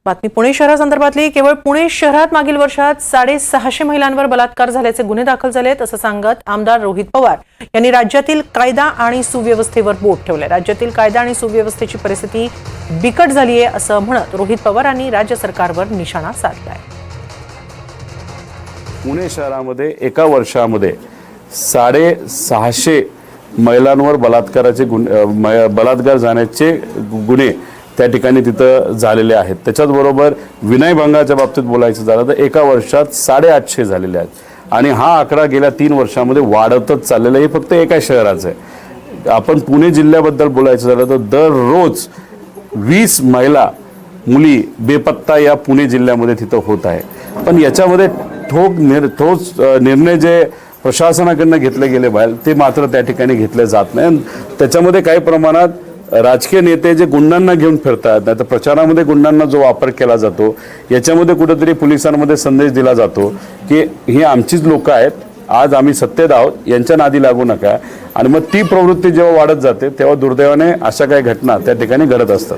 बातमी पुणे शहरासंदर्भातली। केवळ पुणे शहरात मागील वर्षात 650 महिलांवर बलात्कार झाल्याचे गुन्हे दाखल झालेत असं सांगत आमदार रोहित पवार यांनी राज्यातील कायदा आणि सुव्यवस्थेवर बोट ठेवले। राज्यातील कायदा आणि सुव्यवस्थेची परिस्थिती बिकट झाली आहे असं म्हणत रोहित पवारांनी राज्य सरकारवर निशाणा साधलाय। पुणे शहरामध्ये एका वर्षामध्ये 650 महिलांवर बलात्कार झाल्याचे गुन्हे त्या ठिकाणी तिथं झालेले आहेत। त्याच्याबरोबर विनयभंगाच्या बाबतीत बोलायचं झालं तर एका वर्षात 850 झालेले आहेत आणि हा आकडा गेल्या 3 वर्षांमध्ये वाढतच चाललेला आहे। फक्त एका शहराचं आहे। आपण पुणे जिल्ह्याबद्दल बोलायचं झालं तर दररोज 20 महिला मुली बेपत्ता या पुणे जिल्ह्यामध्ये तिथं होत आहे। पण याच्यामध्ये ठोस निर्णय जे प्रशासनाकडून घेतले गेले बाहेर ते मात्र त्या ठिकाणी घेतले जात नाही। त्याच्यामध्ये काही प्रमाणात राजकीय नेते जे गुंडांना घेऊन फिरतात, नाही तर प्रचारामध्ये गुंडांना जो वापर केला जातो याच्यामध्ये कुठेतरी पोलिसांमध्ये संदेश दिला जातो की ही आमचीच लोक आहेत, आज आम्ही सत्तेत आहोत, यांच्या नादी लागू नका। आणि मग ती प्रवृत्ती जेव्हा वाढत जाते तेव्हा दुर्दैवाने अशा काही घटना त्या ठिकाणी घडत असतात।